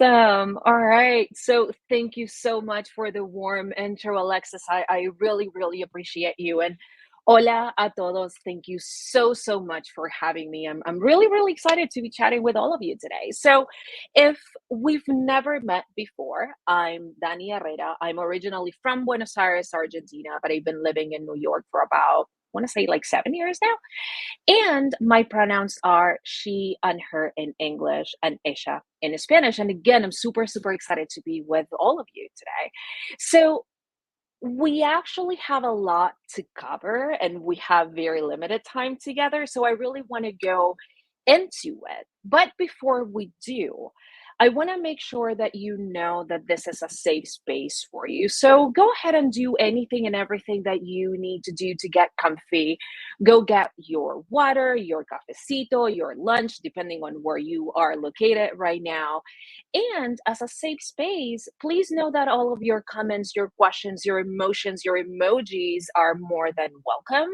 Awesome. All right. So thank you so much for the warm intro, Alexis. I really, really appreciate you. And hola a todos. Thank you so much for having me. I'm really, really excited to be chatting with all of you today. So if we've never met before, I'm Dani Herrera. I'm originally from Buenos Aires, Argentina, but I've been living in New York for about, I want to say like 7 years now. And my pronouns are she and her in English and ella in Spanish. And again, I'm super excited to be with all of you today. So, we actually have a lot to cover and we have very limited time together. So, I really want to go into it. But before we do, I want to make sure that you know that this is a safe space for you. So go ahead and do anything and everything that you need to do to get comfy. Go get your water, your cafecito, your lunch, depending on where you are located right now. And as a safe space, please know that all of your comments, your questions, your emotions, your emojis are more than welcome.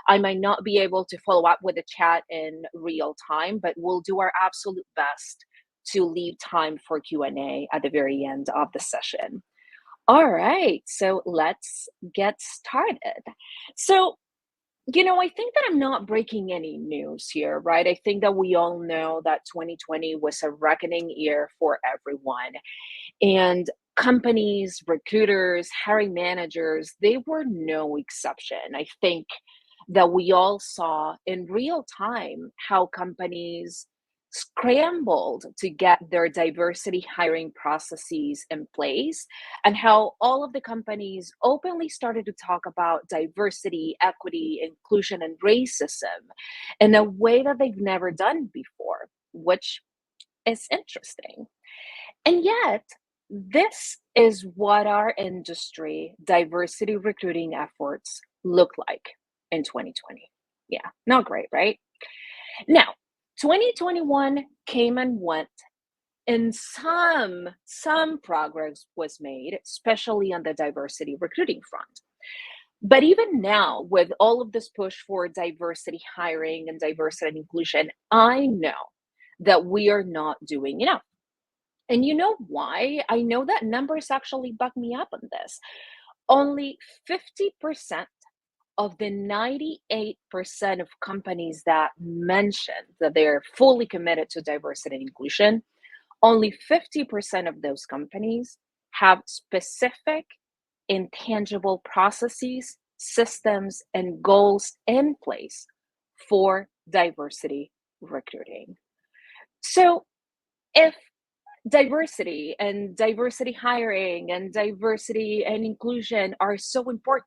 I might not be able to follow up with the chat in real time, but we'll do our absolute best to leave time for Q&A at the very end of the session. All right, so let's get started. So, I think that I'm not breaking any news here, right? I think that we all know that 2020 was a reckoning year for everyone. And companies, recruiters, hiring managers, they were no exception. I think that we all saw in real time how companies scrambled to get their diversity hiring processes in place, and how all of the companies openly started to talk about diversity, equity, inclusion, and racism in a way that they've never done before, which is interesting. And yet, this is what our industry diversity recruiting efforts look like in 2020. Yeah, not great, right? Now, 2021 came and went, and some progress was made, especially on the diversity recruiting front. But even now, with all of this push for diversity hiring and diversity and inclusion, I know that we are not doing enough. And you know why? I know that numbers actually back me up on this. Only 50% of the 98% of companies that mention that they're fully committed to diversity and inclusion, only 50% of those companies have specific, intangible processes, systems, and goals in place for diversity recruiting. So, if diversity hiring and diversity and inclusion are so important,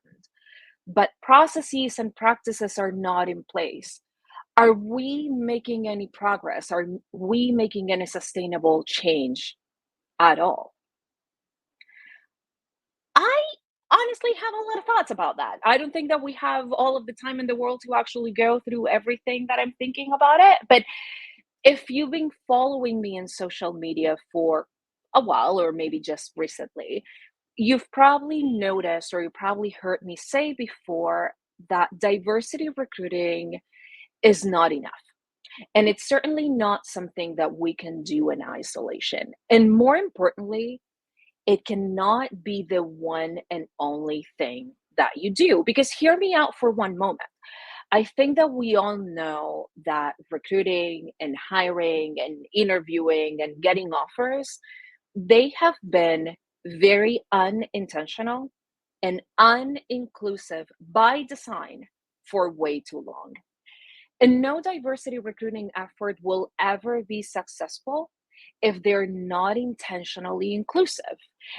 but processes and practices are not in place, are we making any progress? Are we making any sustainable change at all? I honestly have a lot of thoughts about that. I don't think that we have all of the time in the world to actually go through everything that I'm thinking about it. But if you've been following me in social media for a while, or maybe just recently, you've probably noticed or you probably heard me say before that diversity recruiting is not enough. And it's certainly not something that we can do in isolation. And more importantly, it cannot be the one and only thing that you do. Because hear me out for one moment. I think that we all know that recruiting and hiring and interviewing and getting offers, they have been very unintentional and uninclusive by design for way too long. And no diversity recruiting effort will ever be successful if they're not intentionally inclusive.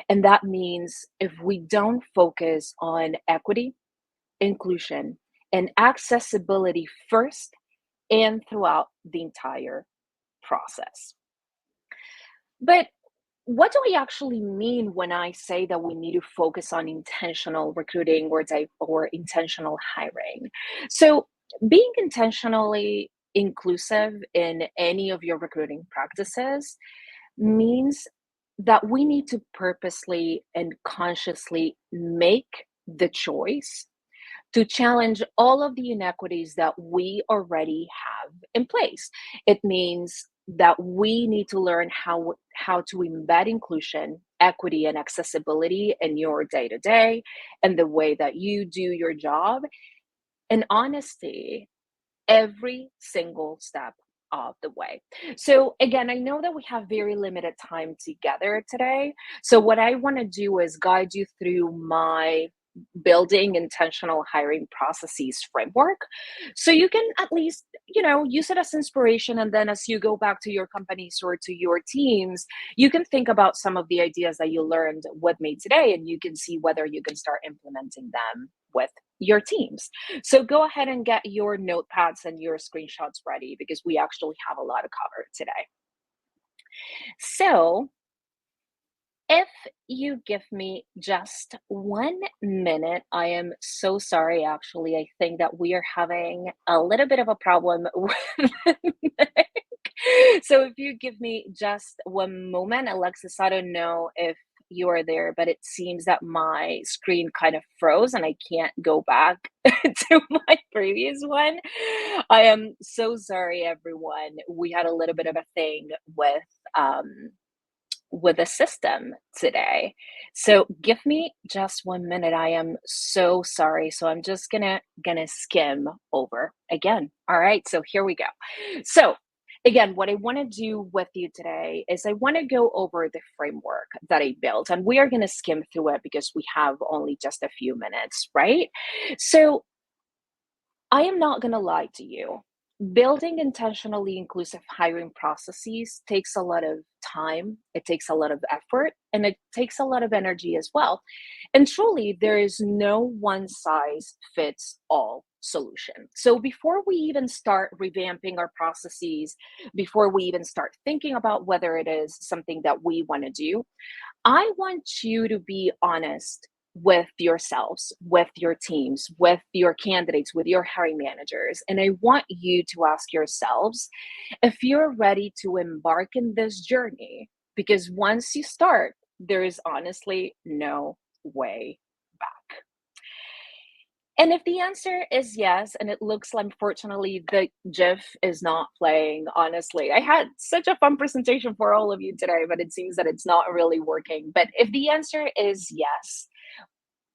And that means if we don't focus on equity, inclusion, and accessibility first and throughout the entire process. But what do I actually mean when I say that we need to focus on intentional recruiting or intentional hiring? So, being intentionally inclusive in any of your recruiting practices means that we need to purposely and consciously make the choice to challenge all of the inequities that we already have in place. It means that we need to learn how to embed inclusion, equity, and accessibility in your day to day and the way that you do your job. And honesty, every single step of the way. So, again, I know that we have very limited time together today. So, what I want to do is guide you through my building intentional hiring processes framework, so you can at least use it as inspiration, and then as you go back to your companies or to your teams, you can think about some of the ideas that you learned with me today, and you can see whether you can start implementing them with your teams. So go ahead and get your notepads and your screenshots ready, because we actually have a lot to cover today. So if you give me just 1 minute, I am so sorry. Actually, I think that we are having a little bit of a problem with the mic. So if you give me just 1 moment, Alexis, I don't know if you are there, but it seems that my screen kind of froze and I can't go back to my previous one. I am so sorry, everyone. We had a little bit of a thing with the system today. So give me just 1 minute. I am so sorry. So I'm just gonna skim over again. All right. So here we go. So again, what I want to do with you today is I want to go over the framework that I built, and we are going to skim through it because we have only just a few minutes, right? So I am not going to lie to you. Building intentionally inclusive hiring processes takes a lot of time, it takes a lot of effort, and it takes a lot of energy as well. And truly, there is no one size fits all solution. So before we even start revamping our processes, before we even start thinking about whether it is something that we want to do, I want you to be honest with yourselves, with your teams, with your candidates, with your hiring managers. And I want you to ask yourselves if you're ready to embark in this journey, because once you start, there is honestly no way back. And if the answer is yes, and it looks like unfortunately the GIF is not playing, honestly, I had such a fun presentation for all of you today, but it seems that it's not really working. But if the answer is yes,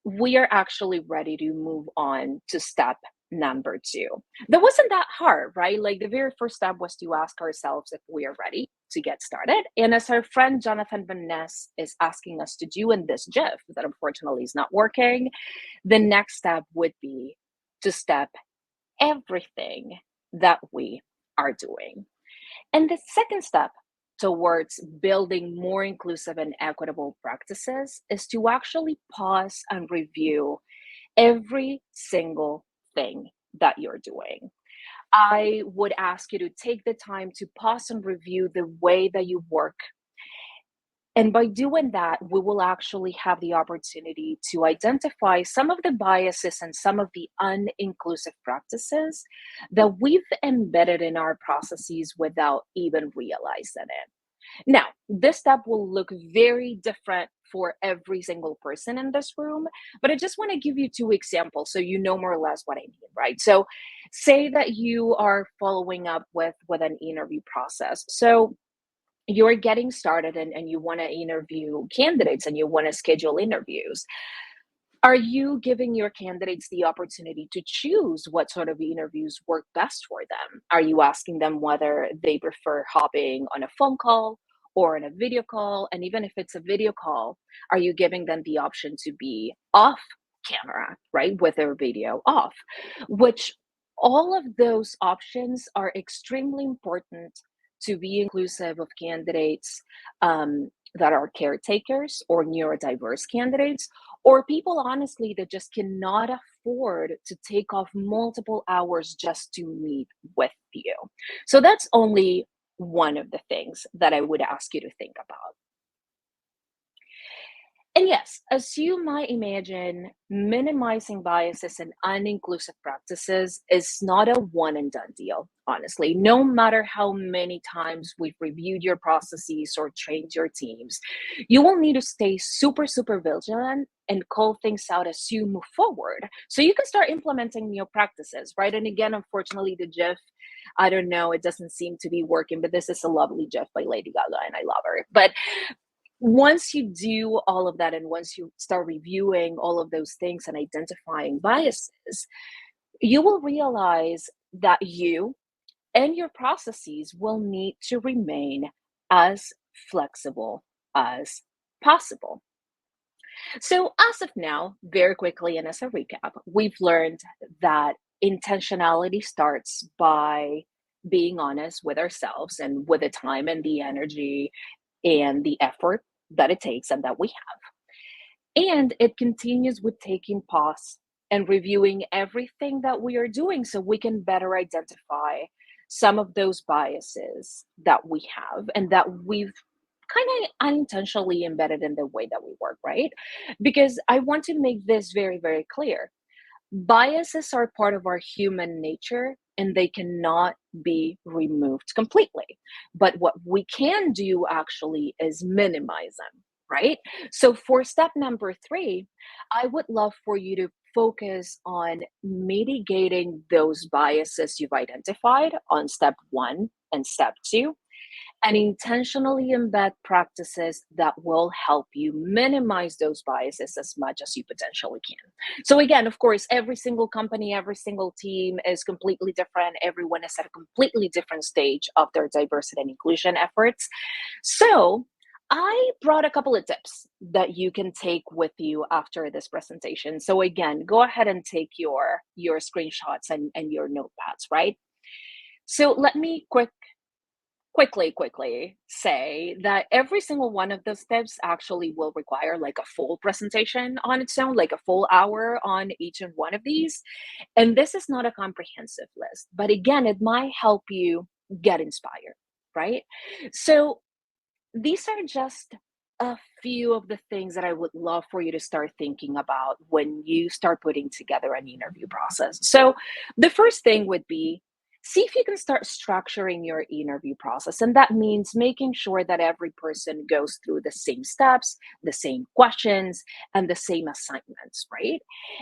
we are actually ready to move on to step number two. That wasn't that hard, right? Like the very first step was to ask ourselves if we are ready to get started. And as our friend Jonathan Van Ness is asking us to do in this GIF, that unfortunately is not working, the next step would be to step everything that we are doing. And the second step towards building more inclusive and equitable practices is to actually pause and review every single thing that you're doing. I would ask you to take the time to pause and review the way that you work. And by doing that, we will actually have the opportunity to identify some of the biases and some of the uninclusive practices that we've embedded in our processes without even realizing it. Now, this step will look very different for every single person in this room, but I just want to give you two examples so you know more or less what I mean, right? So, say that you are following up with an interview process. So, you're getting started and you want to interview candidates and you want to schedule interviews. Are you giving your candidates the opportunity to choose what sort of interviews work best for them? Are you asking them whether they prefer hopping on a phone call or on a video call? And even if it's a video call, are you giving them the option to be off camera, right, with their video off? Which all of those options are extremely important to be inclusive of candidates that are caretakers or neurodiverse candidates, or people honestly that just cannot afford to take off multiple hours just to meet with you. So that's only one of the things that I would ask you to think about. And yes, as you might imagine, minimizing biases and uninclusive practices is not a one and done deal, honestly. No matter how many times we've reviewed your processes or trained your teams, you will need to stay super, super vigilant and call things out as you move forward. So you can start implementing new practices, right? And again, unfortunately, the GIF I don't know, it doesn't seem to be working, but this is a lovely GIF by Lady Gaga, and I love her. But once you do all of that, and once you start reviewing all of those things and identifying biases, you will realize that you and your processes will need to remain as flexible as possible. So, as of now, very quickly and as a recap, we've learned that intentionality starts by being honest with ourselves and with the time and the energy and the effort that it takes and that we have. And it continues with taking pause and reviewing everything that we are doing so we can better identify some of those biases that we have and that we've kind of unintentionally embedded in the way that we work, right? Because I want to make this very, very clear. Biases are part of our human nature and they cannot be removed completely. But what we can do actually is minimize them, right? So for step number three, I would love for you to focus on mitigating those biases you've identified on step one and step two, and intentionally embed practices that will help you minimize those biases as much as you potentially can. So, again, of course, every single company, every single team is completely different. Everyone is at a completely different stage of their diversity and inclusion efforts. So, I brought a couple of tips that you can take with you after this presentation. So again, go ahead and take your screenshots and your notepads, right? So let me quickly say that every single one of those tips actually will require like a full presentation on its own, like a full hour on each and one of these. And this is not a comprehensive list, but again, it might help you get inspired, right? So these are just a few of the things that I would love for you to start thinking about when you start putting together an interview process. So, the first thing would be see if you can start structuring your interview process. And that means making sure that every person goes through the same steps, the same questions, and the same assignments, right?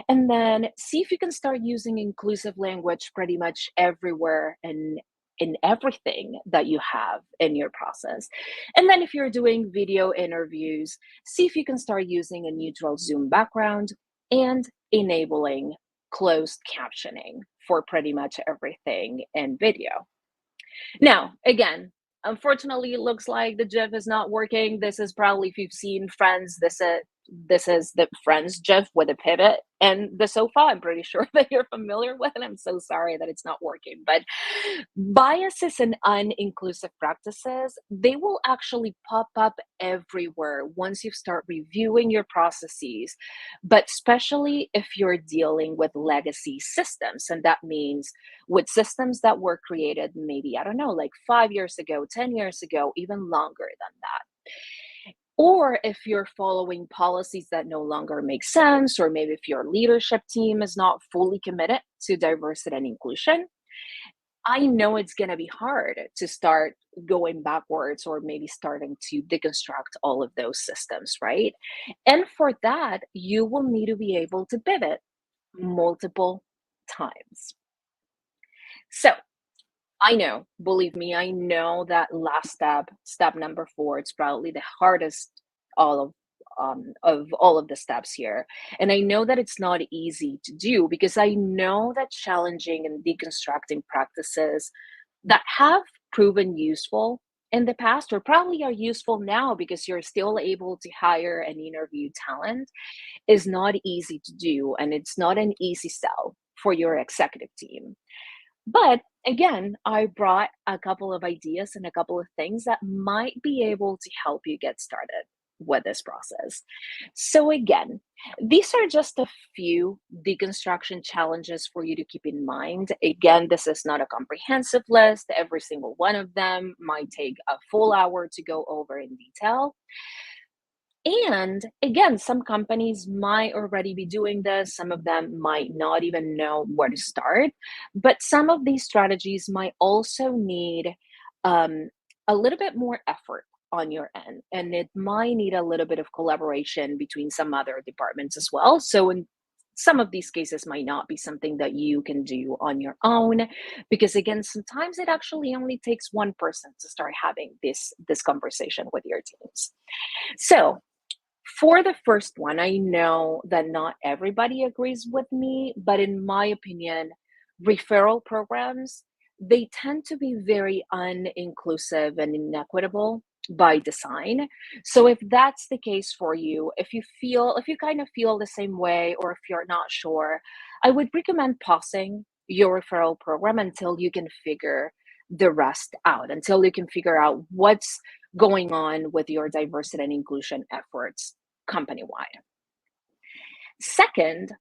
And then see if you can start using inclusive language pretty much everywhere and in everything that you have in your process. And then if you're doing video interviews, see if you can start using a neutral Zoom background and enabling closed captioning for pretty much everything in video. Now, again, unfortunately, it looks like the GIF is not working. This is probably, if you've seen Friends, this is the Friends GIF with a pivot and the sofa. I'm pretty sure that you're familiar with, and I'm so sorry that it's not working. But biases and uninclusive practices, they will actually pop up everywhere once you start reviewing your processes, but especially if you're dealing with legacy systems. And that means with systems that were created maybe, I don't know, like 5 years ago, 10 years ago, even longer than that. Or if you're following policies that no longer make sense, or maybe if your leadership team is not fully committed to diversity and inclusion, I know it's going to be hard to start going backwards or maybe starting to deconstruct all of those systems, right? And for that, you will need to be able to pivot multiple times. So, I know, believe me, I know that last step, step number four, it's probably the hardest all of all of the steps here. And I know that it's not easy to do because I know that challenging and deconstructing practices that have proven useful in the past or probably are useful now because you're still able to hire and interview talent is not easy to do. And it's not an easy sell for your executive team. But again, I brought a couple of ideas and a couple of things that might be able to help you get started with this process. So, again, these are just a few deconstruction challenges for you to keep in mind. Again, this is not a comprehensive list. Every single one of them might take a full hour to go over in detail. And again, some companies might already be doing this, some of them might not even know where to start. But some of these strategies might also need um, a little bit more effort on your end, and it might need a little bit of collaboration between some other departments as well. So, some of these cases might not be something that you can do on your own, because again, sometimes it actually only takes one person to start having this conversation with your teams. So for the first one, I know that not everybody agrees with me, but in my opinion, referral programs, they tend to be very uninclusive and inequitable by design. So if that's the case for you, if you kind of feel the same way, or if you're not sure, I would recommend pausing your referral program until you can figure the rest out, until you can figure out what's going on with your diversity and inclusion efforts company wide. Second,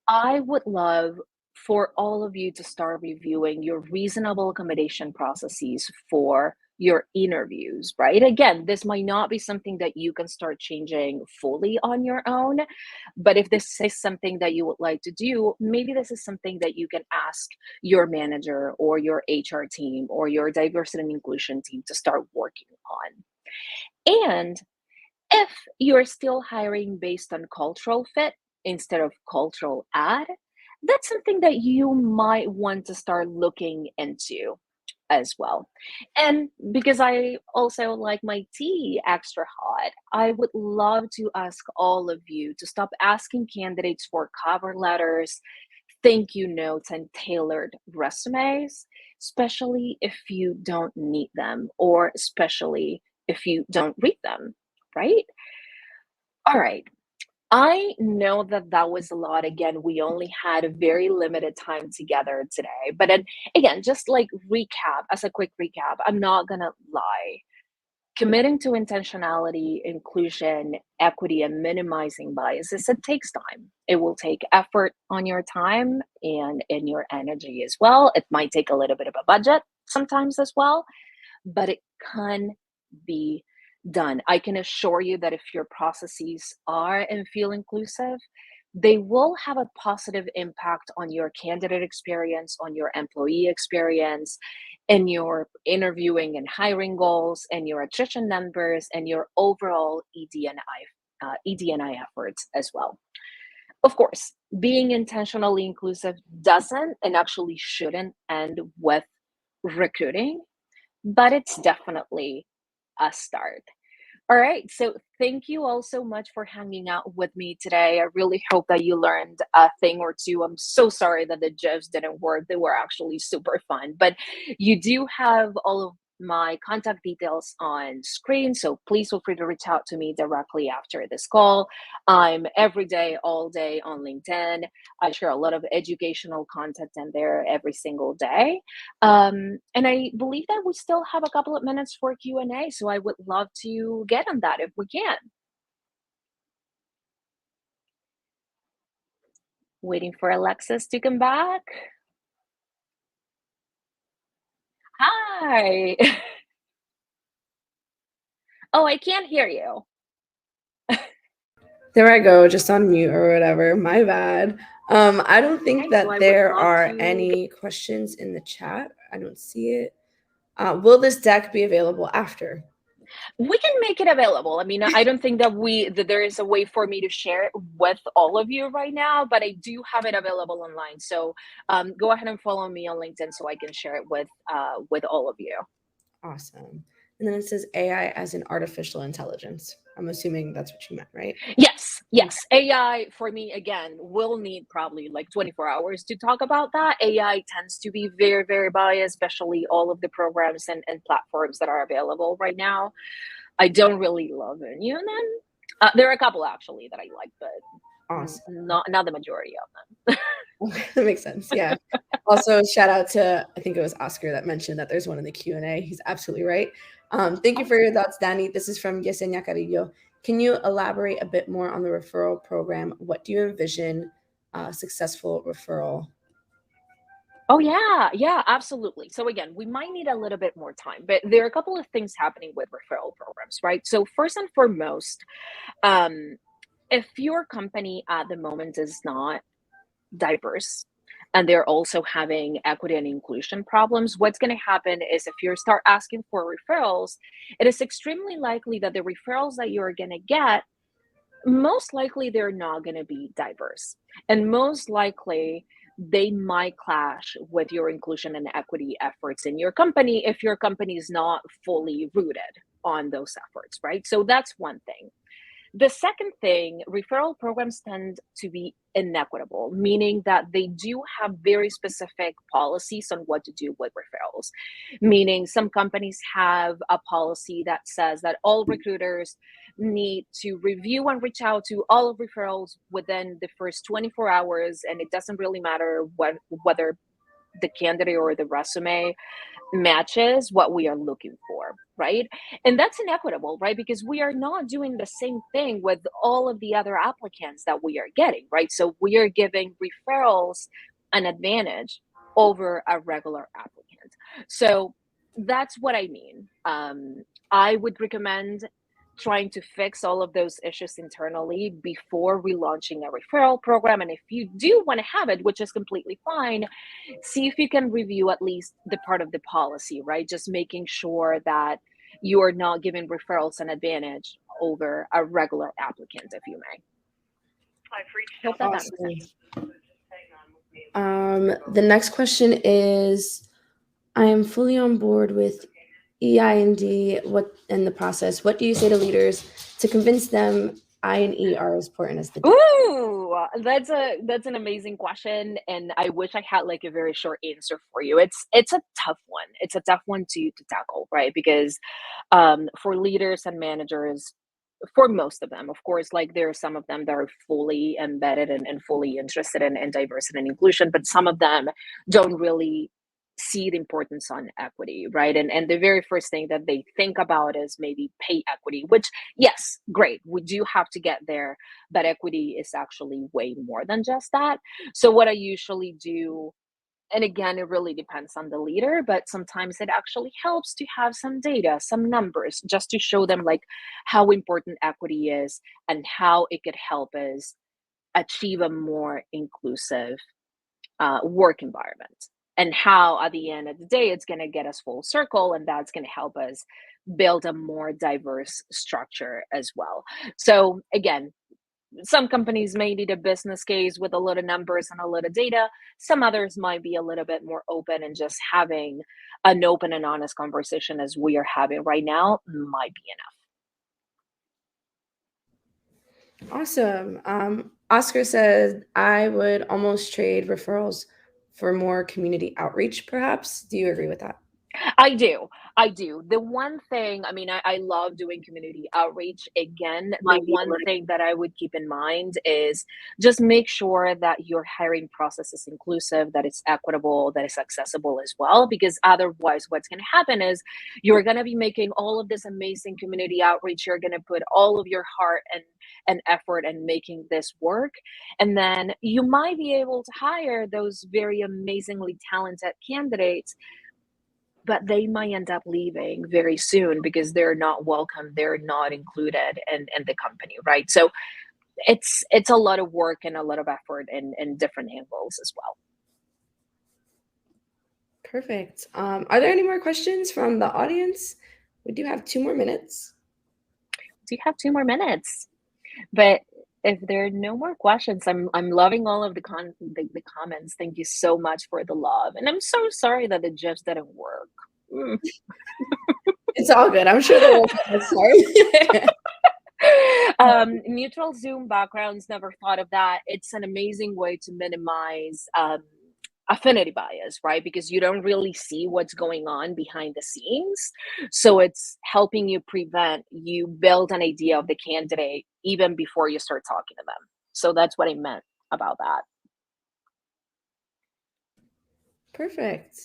I would love for all of you to start reviewing your reasonable accommodation processes for your interviews, right? Again, this might not be something that you can start changing fully on your own, but if this is something that you would like to do, maybe this is something that you can ask your manager or your HR team or your diversity and inclusion team to start working on. And if you're still hiring based on cultural fit instead of cultural add, that's something that you might want to start looking into as well. And because I also like my tea extra hot, I would love to ask all of you to stop asking candidates for cover letters, thank you notes, and tailored resumes, especially if you don't need them, or especially if you don't read them, right? All right. I know that that was a lot. Again, we only had a very limited time together today. But then, again, just like recap, as a quick recap, I'm not going to lie. Committing to intentionality, inclusion, equity, and minimizing biases, it takes time. It will take effort on your time and in your energy as well. It might take a little bit of a budget sometimes as well, but it can be done. I can assure you that if your processes are and feel inclusive, they will have a positive impact on your candidate experience, on your employee experience, and your interviewing and hiring goals, and your attrition numbers, and your overall ED&I efforts as well. Of course, being intentionally inclusive doesn't and actually shouldn't end with recruiting, but it's definitely a start. All right. So thank you all so much for hanging out with me today. I really hope that you learned a thing or two. I'm so sorry that the jokes didn't work. They were actually super fun. But you do have all of my contact details on screen. So please feel free to reach out to me directly after this call. I'm every day, all day on LinkedIn. I share a lot of educational content in there every single day. And I believe that we still have a couple of minutes for Q&A, so I would love to get on that if we can. Waiting for Alexis to come back. Hi. Oh, I can't hear you. There I go, just on mute or whatever. My bad. I don't think Okay, so that I would there love are to. any questions in the chat. I don't see it. Will this deck be available after? We can make it available. I mean, I don't think that there is a way for me to share it with all of you right now, but I do have it available online. So go ahead and follow me on LinkedIn so I can share it with all of you. Awesome. And then it says AI as in artificial intelligence. I'm assuming that's what you meant, right? Yes. AI for me, again, will need probably like 24 hours to talk about that. AI tends to be very, very biased, especially all of the programs and platforms that are available right now. I don't really love any of them. There are a couple actually that I like, but Awesome. not the majority of them. That makes sense. Yeah. Also, shout out to, I think it was Oscar that mentioned that there's one in the Q&A. He's absolutely right. Thank you for your thoughts, Danny. This is from Yesenia Carillo. Can you elaborate a bit more on the referral program? What do you envision a successful referral? Oh yeah, absolutely. So again, we might need a little bit more time, but there are a couple of things happening with referral programs, right? So first and foremost, um, if your company at the moment is not diverse and they're also having equity and inclusion problems, what's going to happen is if you start asking for referrals, it is extremely likely that the referrals that you're going to get most likely they're not going to be diverse. And most likely they might clash with your inclusion and equity efforts in your company if your company is not fully rooted on those efforts, right? So that's one thing. The second thing, referral programs tend to be inequitable, meaning that they do have very specific policies on what to do with referrals. Meaning, some companies have a policy that says that all recruiters need to review and reach out to all of referrals within the first 24 hours, and it doesn't really matter whether the candidate or the resume matches what we are looking for, right? And that's inequitable, right? Because we are not doing the same thing with all of the other applicants that we are getting, right? So we are giving referrals an advantage over a regular applicant. So that's what I mean. I would recommend trying to fix all of those issues internally before relaunching a referral program. And if you do want to have it, which is completely fine, see if you can review at least the part of the policy, right? Just making sure that you are not giving referrals an advantage over a regular applicant, if you may. Hope that makes sense. The next question is, I am fully on board with EI&D in the process. What do you say to leaders to convince them I and E are as important as the D? Ooh, that's an amazing question, and I wish I had like a very short answer for you. It's a tough one. It's a tough one to tackle, right? Because for leaders and managers, for most of them, of course, like there are some of them that are fully embedded and fully interested in diversity and inclusion, but some of them don't really see the importance on equity, right? And the very first thing that they think about is maybe pay equity, which, yes, great, we do have to get there, but equity is actually way more than just that. So what I usually do, and again, it really depends on the leader, but sometimes it actually helps to have some data, some numbers, just to show them like how important equity is and how it could help us achieve a more inclusive work environment, and how at the end of the day it's going to get us full circle, and that's going to help us build a more diverse structure as well. So again, some companies may need a business case with a lot of numbers and a lot of data. Some others might be a little bit more open, and just having an open and honest conversation as we are having right now might be enough. Awesome. Oscar said, I would almost trade referrals for more community outreach, perhaps. Do you agree with that? I do. I do. The one thing, I mean, I love doing community outreach. Again, the one thing that I would keep in mind is just make sure that your hiring process is inclusive, that it's equitable, that it's accessible as well. Because otherwise, what's going to happen is you're going to be making all of this amazing community outreach. You're going to put all of your heart and effort and making this work. And then you might be able to hire those very amazingly talented candidates, but they might end up leaving very soon because they're not welcome, they're not included in the company, right? So it's a lot of work and a lot of effort in different angles as well. Perfect. Are there any more questions from the audience? We do have 2 more minutes. Do you have 2 more minutes? But if there are no more questions, I'm loving all of the comments. Thank you so much for the love, and I'm so sorry that the GIFs didn't work. It's all good. I'm sure they will. Sorry. Neutral Zoom backgrounds, never thought of that. It's an amazing way to minimize affinity bias, right? Because you don't really see what's going on behind the scenes. So it's helping you build an idea of the candidate even before you start talking to them. So that's what I meant about that. Perfect.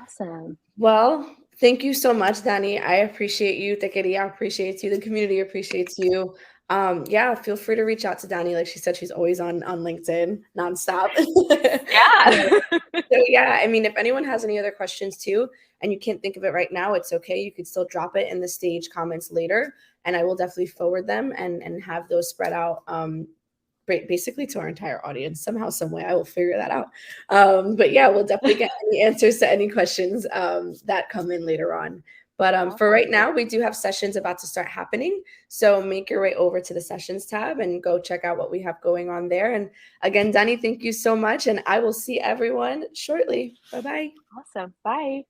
Awesome. Well, thank you so much, Dani. I appreciate you. Te Quería appreciates you. The community appreciates you. Yeah, feel free to reach out to Dani. Like she said, she's always on LinkedIn nonstop. Yeah. So yeah, I mean, if anyone has any other questions too, and you can't think of it right now, it's okay. You could still drop it in the stage comments later, and I will definitely forward them and have those spread out basically to our entire audience somehow, some way. I will figure that out. But yeah, we'll definitely get any answers to any questions that come in later on. But for Awesome. right now, we do have sessions about to start happening. So make your way over to the sessions tab and go check out what we have going on there. And again, Dani, thank you so much. And I will see everyone shortly. Bye-bye. Awesome. Bye.